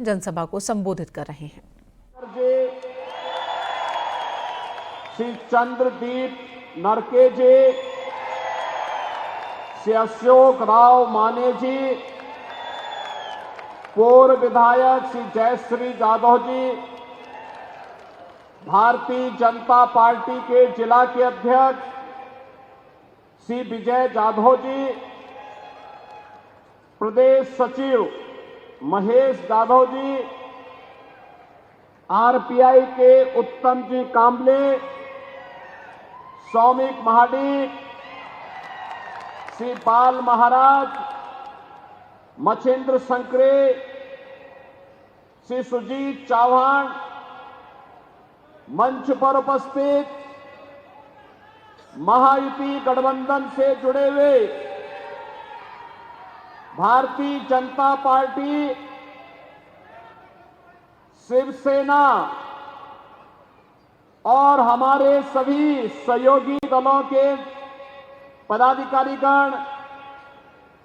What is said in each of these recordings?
जनसभा को संबोधित कर रहे हैं। श्री चंद्रदीप नरके जी, श्री अशोक राव माने जी, पूर्व विधायक श्री जयश्री जाधव जी, भारतीय जनता पार्टी के जिला के अध्यक्ष श्री विजय जाधव जी, प्रदेश सचिव महेश जाधव जी, आरपीआई के उत्तम जी कांबले, सौमिक महाडिक, श्री बाल महाराज, मछेंद्र संकरे, श्री सुजीत चौहान, मंच पर उपस्थित महायुति गठबंधन से जुड़े हुए भारतीय जनता पार्टी, शिवसेना और हमारे सभी सहयोगी दलों के पदाधिकारीगण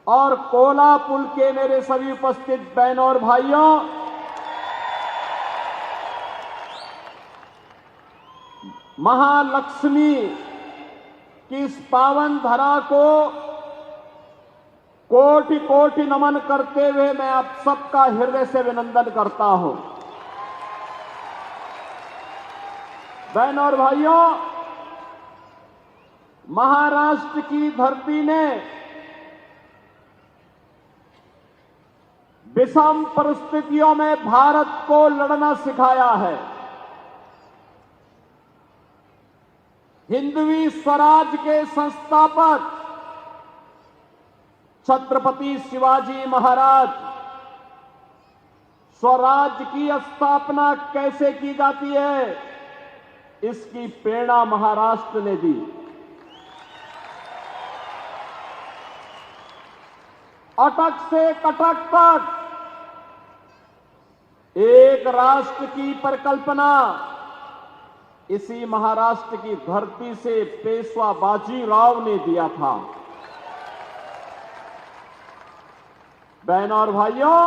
और कोला पुल के मेरे सभी उपस्थित बहनों और भाइयों, महालक्ष्मी की इस पावन धरा को कोटि कोटि नमन करते हुए मैं आप सबका हृदय से अभिनंदन करता हूं। बहनों और भाइयों, महाराष्ट्र की धरती ने विषम परिस्थितियों में भारत को लड़ना सिखाया है। हिंदवी स्वराज के संस्थापक छत्रपति शिवाजी महाराज स्वराज की स्थापना कैसे की जाती है, इसकी प्रेरणा महाराष्ट्र ने दी। अटक से कटक तक एक राष्ट्र की परिकल्पना इसी महाराष्ट्र की धरती से पेशवा बाजीराव ने दिया था। बहनों और भाइयों,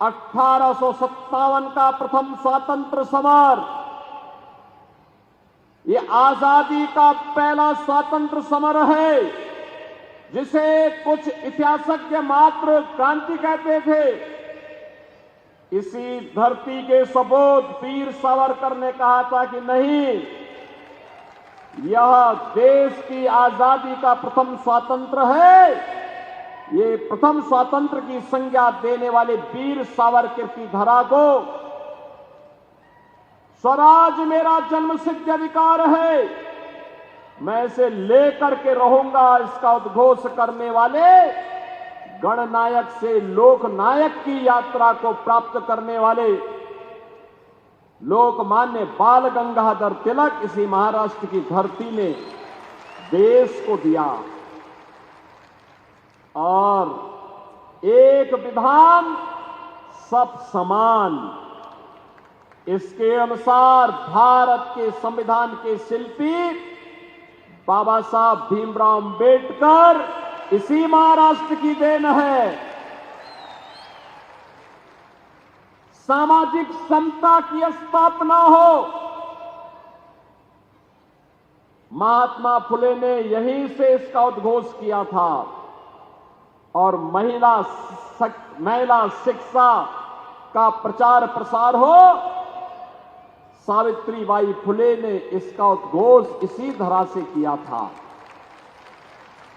1857 का प्रथम स्वतंत्र समर, ये आजादी का पहला स्वतंत्र समर है, जिसे कुछ इतिहासज्ञ मात्र क्रांति कहते थे। इसी धरती के सपूत वीर सावरकर ने कहा था कि नहीं, यह देश की आजादी का प्रथम स्वातंत्र है। ये प्रथम स्वातंत्र की संज्ञा देने वाले वीर सावरकर की धरा को स्वराज मेरा जन्मसिद्ध अधिकार है, मैं इसे लेकर के रहूंगा, इसका उद्घोष करने वाले गणनायक से लोकनायक की यात्रा को प्राप्त करने वाले लोकमान्य बाल गंगाधर तिलक इसी महाराष्ट्र की धरती ने देश को दिया। और एक विधान सब समान, इसके अनुसार भारत के संविधान के शिल्पी बाबा साहब भीमराव अंबेडकर इसी महाराष्ट्र की देन है। सामाजिक समता की स्थापना हो, महात्मा फुले ने यहीं से इसका उद्घोष किया था। और महिला शिक्षा का प्रचार प्रसार हो, सावित्रीबाई फुले ने इसका उद्घोष इसी धरा से किया था।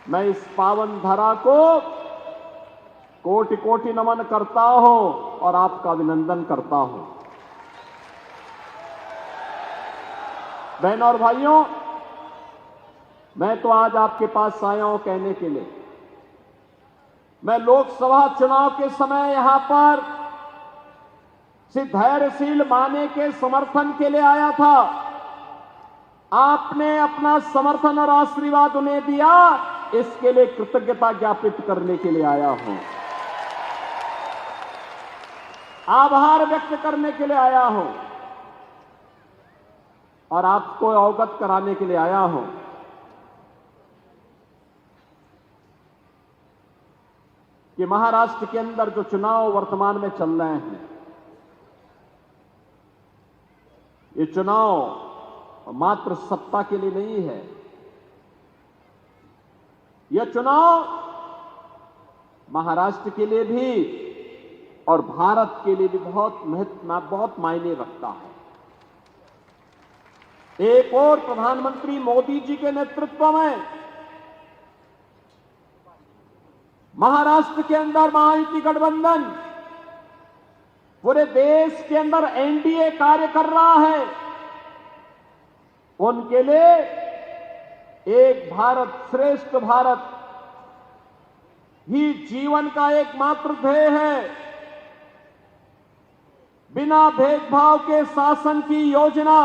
मैं इस पावन धरा को कोटि कोटि नमन करता हूं और आपका अभिनंदन करता हूं। बहनों और भाइयों, मैं तो आज आपके पास आया हूं कहने के लिए, मैं लोकसभा चुनाव के समय यहां पर श्री धैर्यशील माने के समर्थन के लिए आया था। आपने अपना समर्थन और आशीर्वाद उन्हें दिया, इसके लिए कृतज्ञता ज्ञापित करने के लिए आया हूं, आभार व्यक्त करने के लिए आया हूं और आपको अवगत कराने के लिए आया हूं कि कि महाराष्ट्र के अंदर जो चुनाव वर्तमान में चल रहे हैं, ये चुनाव मात्र सत्ता के लिए नहीं है। यह चुनाव महाराष्ट्र के लिए भी और भारत के लिए भी बहुत मायने रखता है। एक और प्रधानमंत्री मोदी जी के नेतृत्व में महाराष्ट्र के अंदर महायुति गठबंधन पूरे देश के अंदर एनडीए कार्य कर रहा है। उनके लिए एक भारत श्रेष्ठ भारत ही जीवन का एकमात्र ध्येय है। बिना भेदभाव के शासन की योजना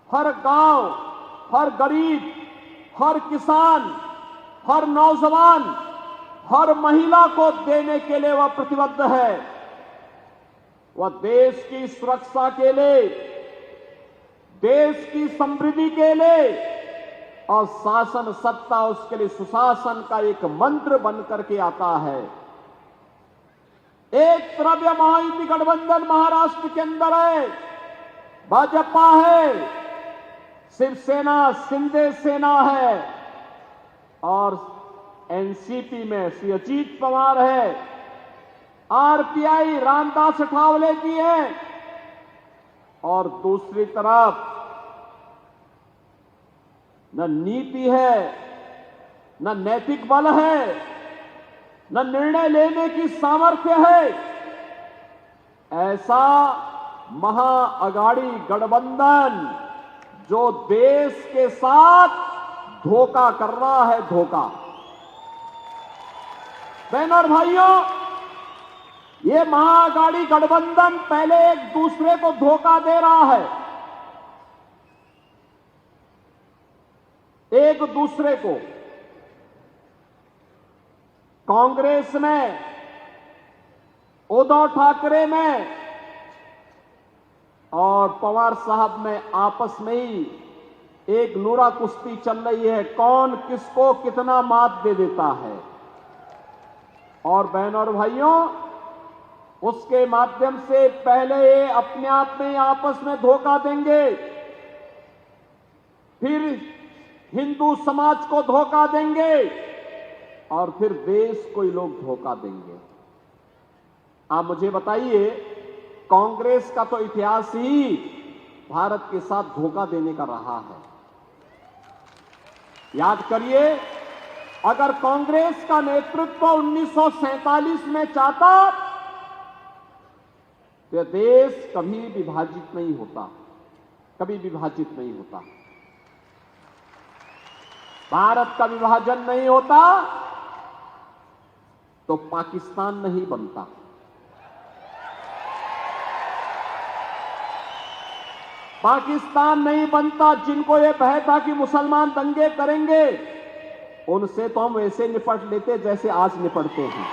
हर गांव, हर गरीब, हर किसान, हर नौजवान, हर महिला को देने के लिए वह प्रतिबद्ध है। वह देश की सुरक्षा के लिए, देश की समृद्धि के लिए और शासन सत्ता उसके लिए सुशासन का एक मंत्र बन करके आता है। एक तरफ यह महायुति गठबंधन महाराष्ट्र के अंदर है, भाजपा है, शिवसेना शिंदे सेना है और एनसीपी में श्री अजीत पवार है, आरपीआई रामदास अठावले जी हैं और दूसरी तरफ न नीति है, न नैतिक बल है, न निर्णय लेने की सामर्थ्य है। ऐसा महाअघाड़ी गठबंधन जो देश के साथ धोखा कर रहा है, धोखा। बहनों और भाइयों, ये महाअघाड़ी गठबंधन पहले एक दूसरे को धोखा दे रहा है, एक दूसरे को। कांग्रेस में, उद्धव ठाकरे में और पवार साहब में आपस में ही एक नूरा कुश्ती चल रही है, कौन किसको कितना मात दे देता है। और बहनों और भाइयों, उसके माध्यम से पहले ये अपने आप में आपस में धोखा देंगे, फिर हिंदू समाज को धोखा देंगे और फिर देश को ही लोग धोखा देंगे। आप मुझे बताइए, कांग्रेस का तो इतिहास ही भारत के साथ धोखा देने का रहा है। याद करिए, अगर कांग्रेस का नेतृत्व 1947 में चाहता तो देश कभी विभाजित नहीं होता, कभी विभाजित नहीं होता, भारत का विभाजन नहीं होता तो पाकिस्तान नहीं बनता। पाकिस्तान नहीं बनता। जिनको यह भय था कि मुसलमान दंगे करेंगे, उनसे तो हम वैसे निपट लेते जैसे आज निपटते हैं।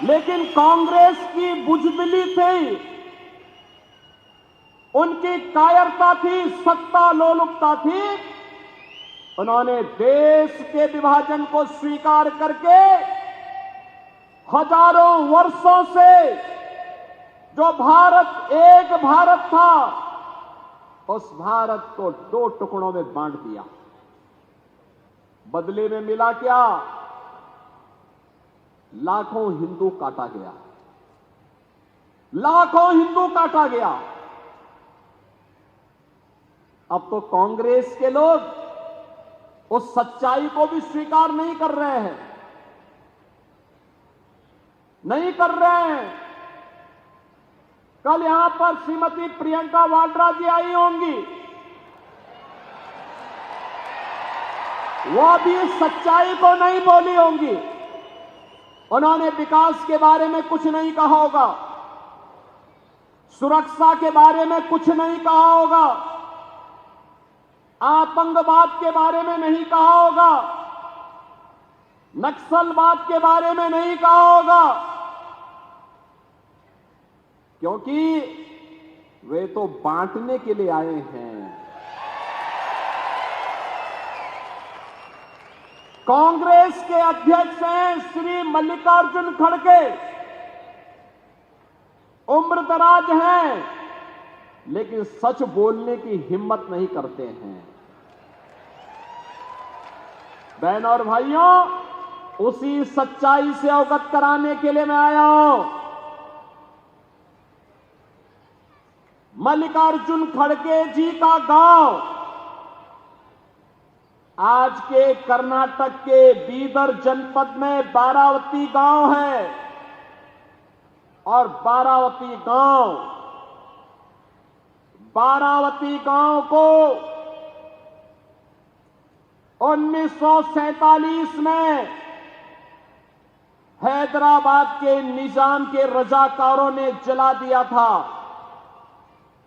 लेकिन कांग्रेस की बुजदिली थी, उनकी कायरता थी, सत्ता लोलुपता थी। उन्होंने देश के विभाजन को स्वीकार करके हजारों वर्षों से जो भारत एक भारत था, उस भारत को दो टुकड़ों में बांट दिया। बदले में मिला क्या? लाखों हिंदू काटा गया, लाखों हिंदू काटा गया। अब तो कांग्रेस के लोग उस सच्चाई को भी स्वीकार नहीं कर रहे हैं, नहीं कर रहे हैं। कल यहां पर श्रीमती प्रियंका वाड्रा जी आई होंगी, वो भी सच्चाई को नहीं बोली होंगी। उन्होंने विकास के बारे में कुछ नहीं कहा होगा, सुरक्षा के बारे में कुछ नहीं कहा होगा, आतंकवाद के बारे में नहीं कहा होगा, नक्सलवाद के बारे में नहीं कहा होगा, क्योंकि वे तो बांटने के लिए आए हैं। कांग्रेस के अध्यक्ष हैं श्री मल्लिकार्जुन खड़गे। उम्र दराज हैं, लेकिन सच बोलने की हिम्मत नहीं करते हैं। बहनों और भाइयों, उसी सच्चाई से अवगत कराने के लिए मैं आया हूं। मल्लिकार्जुन खड़गे जी का गांव आज के कर्नाटक के बीदर जनपद में बारावती गांव है और बारावती गांव को 1947 में हैदराबाद के निजाम के रजाकारों ने जला दिया था।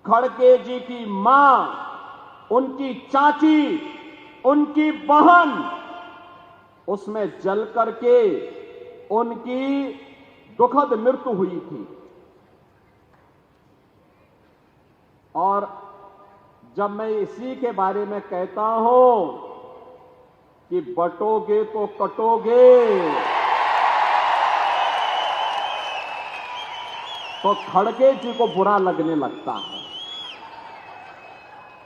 खड़गे जी की मां, उनकी चाची, उनकी बहन उसमें जल करके उनकी दुखद मृत्यु हुई थी। और जब मैं इसी के बारे में कहता हूं कि बटोगे तो कटोगे, तो खड़गे जी को बुरा लगने लगता है।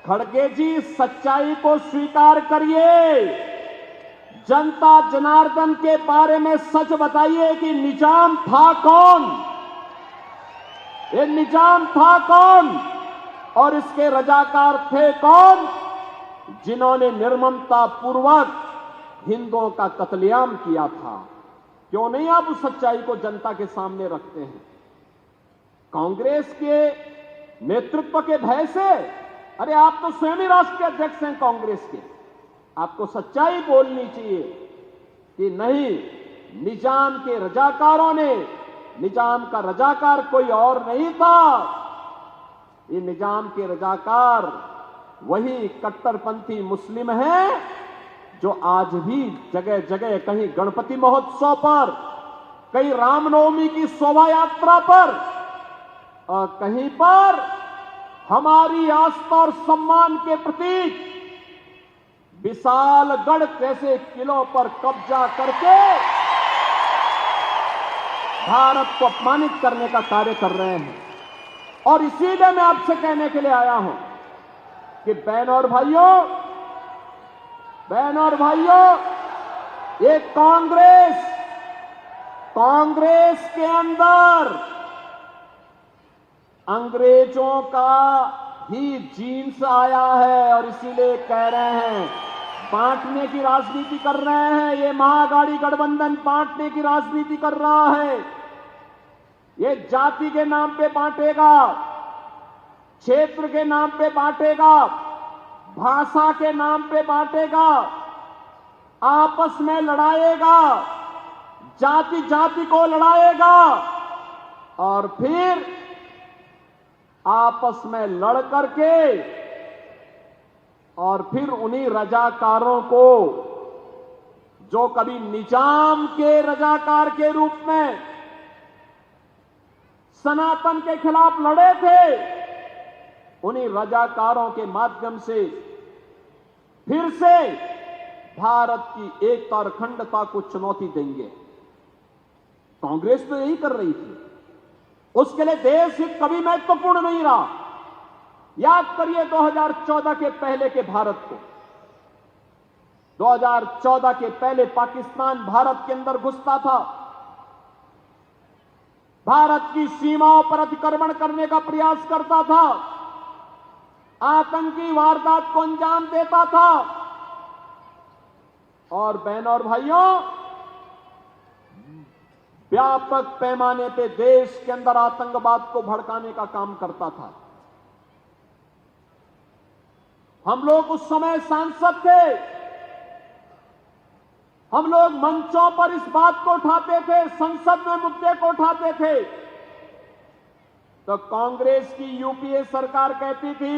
खड़गे जी, सच्चाई को स्वीकार करिए। जनता जनार्दन के बारे में सच बताइए कि निजाम था कौन, ये निजाम था कौन और इसके रजाकार थे कौन, जिन्होंने निर्ममता पूर्वक हिंदुओं का कत्लेआम किया था। क्यों नहीं आप उस सच्चाई को जनता के सामने रखते हैं? कांग्रेस के नेतृत्व के भय से, अरे आप तो स्वयं ही राष्ट्रीय अध्यक्ष हैं कांग्रेस के, आपको सच्चाई बोलनी चाहिए कि नहीं, निजाम के रजाकारों ने, निजाम का रजाकार कोई और नहीं था, ये निजाम के रजाकार वही कट्टरपंथी मुस्लिम हैं जो आज भी जगह जगह, कहीं गणपति महोत्सव पर, कहीं रामनवमी की शोभा यात्रा पर और कहीं पर हमारी आस्था और सम्मान के प्रतीक विशालगढ़ जैसे किलों पर कब्जा करके भारत को अपमानित करने का कार्य कर रहे हैं। और इसीलिए मैं आपसे कहने के लिए आया हूं कि बहनों और भाइयों, ये कांग्रेस के अंदर अंग्रेजों का ही जीन्स आया है और इसीलिए कह रहे हैं, बांटने की राजनीति कर रहे हैं। ये महाअघाड़ी गठबंधन बांटने की राजनीति कर रहा है। ये जाति के नाम पे बांटेगा, क्षेत्र के नाम पे बांटेगा, भाषा के नाम पे बांटेगा, आपस में लड़ाएगा, जाति जाति को लड़ाएगा और फिर आपस में लड़ करके और फिर उन्हीं रजाकारों को, जो कभी निजाम के रजाकार के रूप में सनातन के खिलाफ लड़े थे, उन्हीं रजाकारों के माध्यम से फिर से भारत की एकता और अखंडता को चुनौती देंगे। कांग्रेस तो यही कर रही थी। उसके लिए देश हित कभी महत्वपूर्ण नहीं रहा। याद करिए 2014 के पहले के भारत को। 2014 के पहले पाकिस्तान भारत के अंदर घुसता था, भारत की सीमाओं पर अतिक्रमण करने का प्रयास करता था, आतंकी वारदात को अंजाम देता था। और बहनों और भाइयों, व्यापक पैमाने पे देश के अंदर आतंकवाद को भड़काने का काम करता था। हम लोग उस समय सांसद थे, हम लोग मंचों पर इस बात को उठाते थे, संसद में मुद्दे को उठाते थे, तो कांग्रेस की यूपीए सरकार कहती थी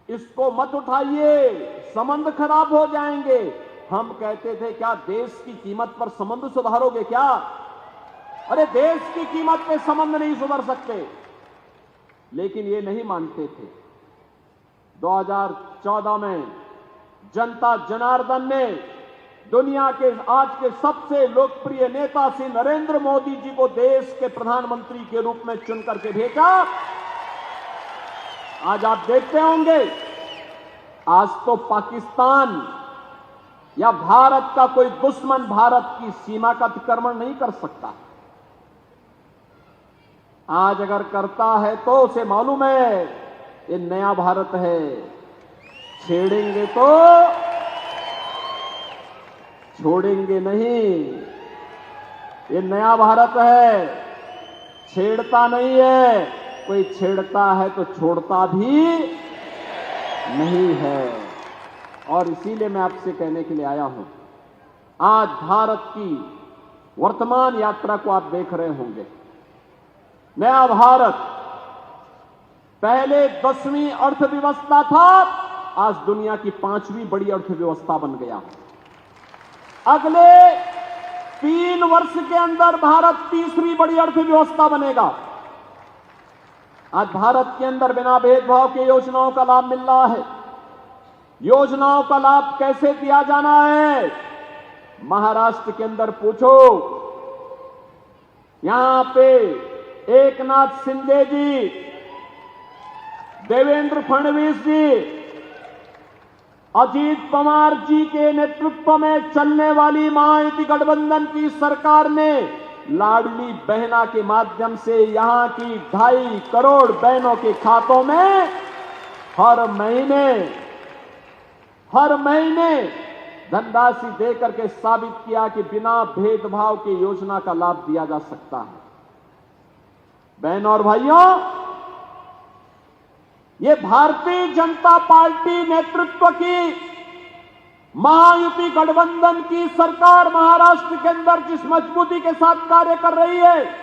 इसको मत उठाइए, संबंध खराब हो जाएंगे। हम कहते थे क्या देश की कीमत पर संबंध सुधारोगे क्या? अरे देश की कीमत पे संबंध नहीं सुधर सकते। लेकिन ये नहीं मानते थे। 2014 में जनता जनार्दन ने दुनिया के आज के सबसे लोकप्रिय नेता श्री नरेंद्र मोदी जी को देश के प्रधानमंत्री के रूप में चुन करके भेजा। आज आप देखते होंगे, आज तो पाकिस्तान या भारत का कोई दुश्मन भारत की सीमा का अतिक्रमण नहीं कर सकता। आज अगर करता है तो उसे मालूम है ये नया भारत है, छेड़ेंगे तो छोड़ेंगे नहीं। ये नया भारत है, छेड़ता नहीं है, कोई छेड़ता है तो छोड़ता भी नहीं है। और इसीलिए मैं आपसे कहने के लिए आया हूं, आज भारत की वर्तमान यात्रा को आप देख रहे होंगे। नया भारत पहले 10वीं अर्थव्यवस्था था, आज दुनिया की 5वीं बड़ी अर्थव्यवस्था बन गया। अगले 3 वर्ष के अंदर भारत 3री बड़ी अर्थव्यवस्था बनेगा। आज भारत के अंदर बिना भेदभाव के योजनाओं का लाभ मिल रहा है। योजनाओं का लाभ कैसे दिया जाना है, महाराष्ट्र के अंदर पूछो, यहां पे एकनाथ शिंदे जी, देवेंद्र फडणवीस जी, अजीत पवार जी के नेतृत्व में चलने वाली महायुति गठबंधन की सरकार ने लाडली बहना के माध्यम से यहां की 2.5 करोड़ बहनों के खातों में हर महीने धनराशि देकर के साबित किया कि बिना भेदभाव की योजना का लाभ दिया जा सकता है। बहनों और भाइयों, ये भारतीय जनता पार्टी नेतृत्व की महायुति गठबंधन की सरकार महाराष्ट्र के अंदर जिस मजबूती के साथ कार्य कर रही है,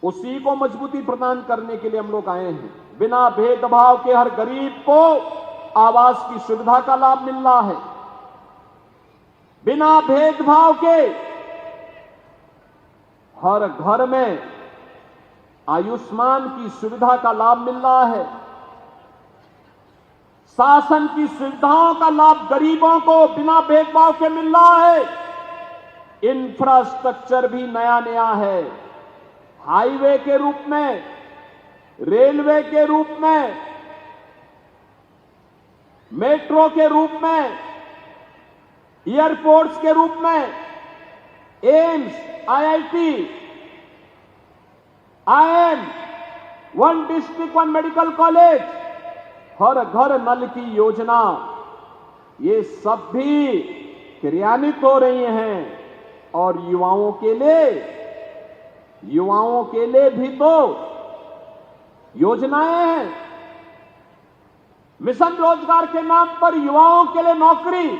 उसी को मजबूती प्रदान करने के लिए हम लोग आए हैं। बिना भेदभाव के हर गरीब को आवास की सुविधा का लाभ मिल रहा है। बिना भेदभाव के हर घर में आयुष्मान की सुविधा का लाभ मिल रहा है। शासन की सुविधाओं का लाभ गरीबों को बिना भेदभाव के मिल रहा है। इंफ्रास्ट्रक्चर भी नया नया है, हाईवे के रूप में, रेलवे के रूप में, मेट्रो के रूप में, एयरपोर्ट्स के रूप में, AIIMS, IIT, IIM, 1 district 1 medical college, हर घर नल की योजना, ये सब भी क्रियान्वित हो रही हैं। और युवाओं के लिए भी तो योजनाएं हैं। मिशन रोजगार के नाम पर युवाओं के लिए नौकरी,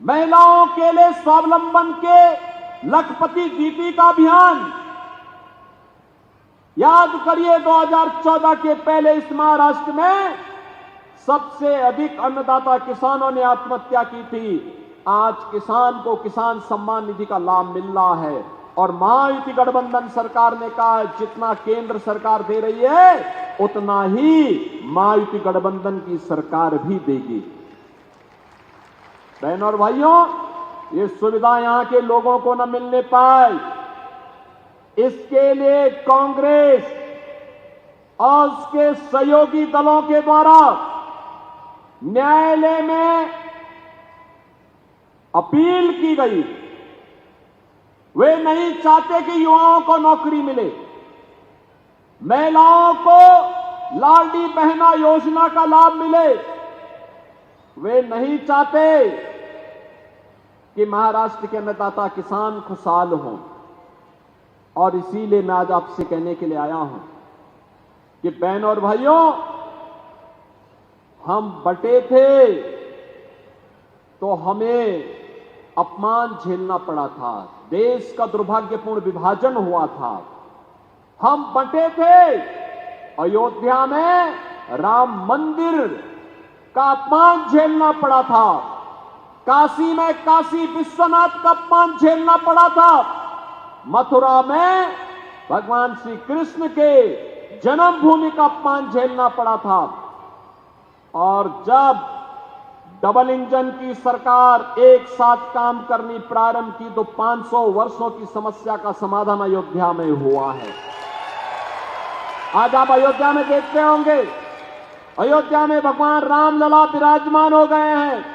महिलाओं के लिए स्वावलंबन के लखपति दीदी का अभियान। याद करिए 2014 के पहले इस महाराष्ट्र में सबसे अधिक अन्नदाता किसानों ने आत्महत्या की थी। आज किसान को किसान सम्मान निधि का लाभ मिल रहा है। और महायुति गठबंधन सरकार ने कहा जितना केंद्र सरकार दे रही है उतना ही महायुति गठबंधन की सरकार भी देगी। बहनों और भाइयों, ये सुविधा यहां के लोगों को न मिलने पाए, इसके लिए कांग्रेस और उसके सहयोगी दलों के द्वारा न्यायालय में अपील की गई। वे नहीं चाहते कि युवाओं को नौकरी मिले, महिलाओं को लाडली बहना योजना का लाभ मिले। वे नहीं चाहते कि महाराष्ट्र के अन्नदाता किसान खुशहाल हों। और इसीलिए मैं आज आपसे कहने के लिए आया हूं कि बहनों और भाइयों, हम बटे थे तो हमें अपमान झेलना पड़ा था, देश का दुर्भाग्यपूर्ण विभाजन हुआ था। हम बटे थे, अयोध्या में राम मंदिर का अपमान झेलना पड़ा था, काशी में काशी विश्वनाथ का अपमान झेलना पड़ा था, मथुरा में भगवान श्री कृष्ण के जन्मभूमि का अपमान झेलना पड़ा था। और जब डबल इंजन की सरकार एक साथ काम करनी प्रारंभ की तो 500 वर्षों की समस्या का समाधान अयोध्या में हुआ है। आज आप अयोध्या में देखते होंगे, अयोध्या में भगवान रामलला विराजमान हो गए हैं,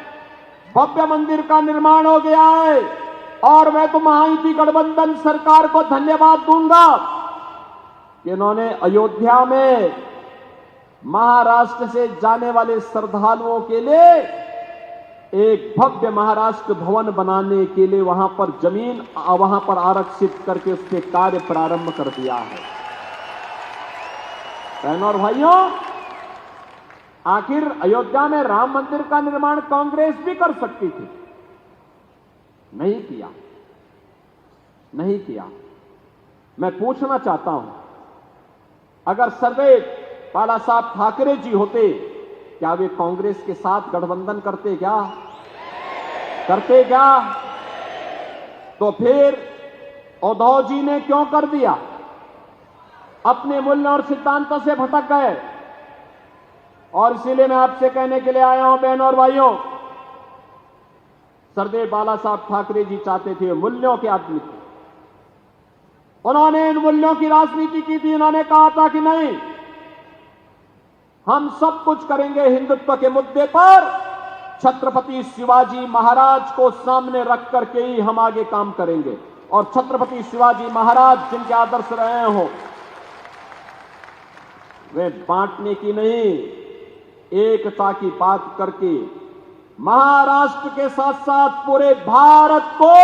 भव्य मंदिर का निर्माण हो गया है। और मैं तो महायुति गठबंधन सरकार को धन्यवाद दूंगा कि इन्होंने अयोध्या में महाराष्ट्र से जाने वाले श्रद्धालुओं के लिए एक भव्य महाराष्ट्र भवन बनाने के लिए वहां पर जमीन वहां पर आरक्षित करके उसके कार्य प्रारंभ कर दिया है। बहनों और भाइयों, आखिर अयोध्या में राम मंदिर का निर्माण कांग्रेस भी कर सकती थी, नहीं किया, नहीं किया। मैं पूछना चाहता हूं, अगर सरदेव बाला साहब ठाकरे जी होते, क्या वे कांग्रेस के साथ गठबंधन करते क्या? करते क्या? तो फिर उद्धव जी ने क्यों कर दिया? अपने मूल्य और सिद्धांतों से भटक गए। और इसीलिए मैं आपसे कहने के लिए आया हूं, बहनों और भाइयों, सरदेव बाला साहब ठाकरे जी चाहते थे, मूल्यों के आदमी थे, उन्होंने इन मूल्यों की राजनीति की थी। उन्होंने कहा था कि नहीं, हम सब कुछ करेंगे हिंदुत्व के मुद्दे पर, छत्रपति शिवाजी महाराज को सामने रख करके ही हम आगे काम करेंगे। और छत्रपति शिवाजी महाराज जिनके आदर्श रहे हो, वे बांटने की नहीं, एकता की बात करके महाराष्ट्र के साथ साथ पूरे भारत को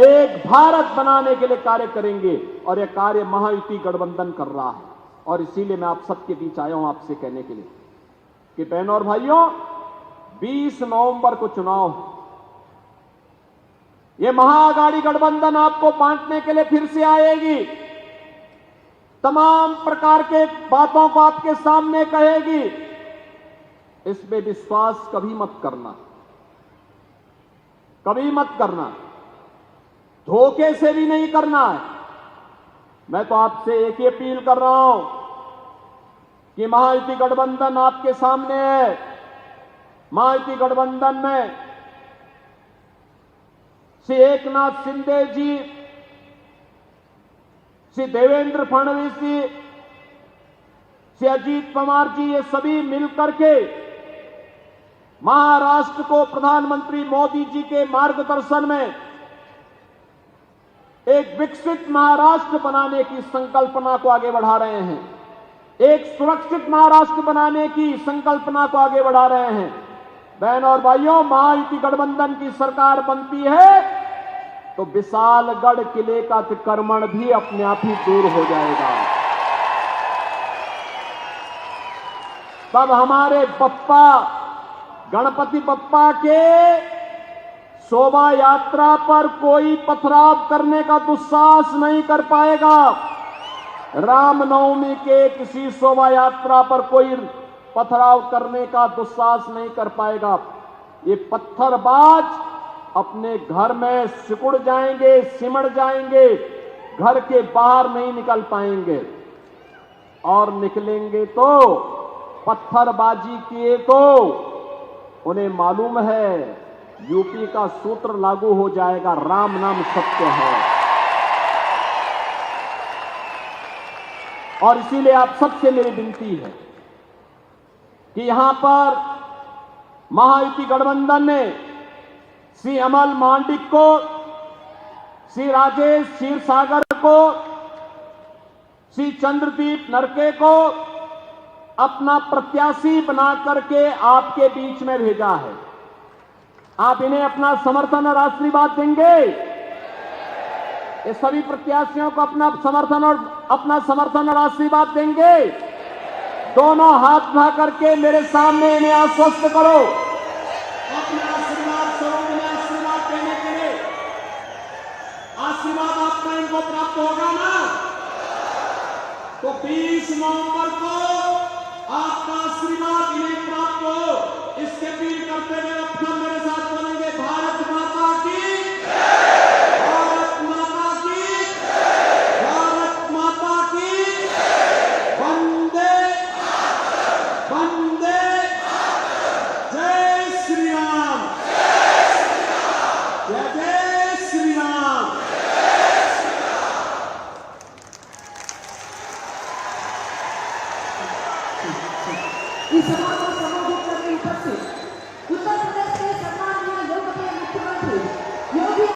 एक भारत बनाने के लिए कार्य करेंगे। और यह कार्य महायुति गठबंधन कर रहा है। और इसीलिए मैं आप सबके बीच आया हूं आपसे कहने के लिए कि बहनों और भाइयों, 20 नवंबर को चुनाव है। यह महाआघाड़ी गठबंधन आपको बांटने के लिए फिर से आएगी, तमाम प्रकार के बातों को आपके सामने कहेगी। इसमें विश्वास कभी मत करना, कभी मत करना, धोखे से भी नहीं करना है। मैं तो आपसे एक ही अपील कर रहा हूं कि महायुति गठबंधन आपके सामने है। महायुति गठबंधन में श्री एकनाथ शिंदे जी, श्री देवेंद्र फडणवीस जी, श्री अजीत पवार जी, ये सभी मिलकर के महाराष्ट्र को प्रधानमंत्री मोदी जी के मार्गदर्शन में एक विकसित महाराष्ट्र बनाने की संकल्पना को आगे बढ़ा रहे हैं, एक सुरक्षित महाराष्ट्र बनाने की संकल्पना को आगे बढ़ा रहे हैं। बहनों और भाइयों, महायुति गठबंधन की सरकार बनती है तो विशालगढ़ किले का अतिक्रमण भी अपने आप ही दूर हो जाएगा। तब हमारे बप्पा, गणपति बप्पा के शोभा यात्रा पर कोई पथराव करने का दुस्साहस नहीं कर पाएगा। रामनवमी के किसी शोभा यात्रा पर कोई पथराव करने का दुस्साहस नहीं कर पाएगा। ये पत्थरबाज अपने घर में सिकुड़ जाएंगे, सिमट जाएंगे, घर के बाहर नहीं निकल पाएंगे। और निकलेंगे तो पत्थरबाजी किए तो उन्हें मालूम है यूपी का सूत्र लागू हो जाएगा, राम नाम सत्य है। और इसीलिए आप सबसे मेरी विनती है कि यहां पर महायुति गठबंधन ने श्री अमल मांडिक को, श्री राजेश क्षीरसागर को, श्री चंद्रदीप नरके को अपना प्रत्याशी बना करके आपके बीच में भेजा है। आप इन्हें अपना समर्थन और आशीर्वाद देंगे? ये सभी प्रत्याशियों को अपना समर्थन और आशीर्वाद देंगे? दोनों हाथ उठा करके मेरे सामने इन्हें आश्वस्त करो अपने आशीर्वाद स्वरूप में आशीर्वाद देने के लिए। आशीर्वाद आपका इनको प्राप्त होगा ना? तो 20 नवंबर को आपका आशीर्वाद इन्हें प्राप्त हो, इसके अपील करते हुए अब हम मेरे साथ बोलेंगे, भारत माता की, भारत माता की, भारत माता की, वंदे वंदे इस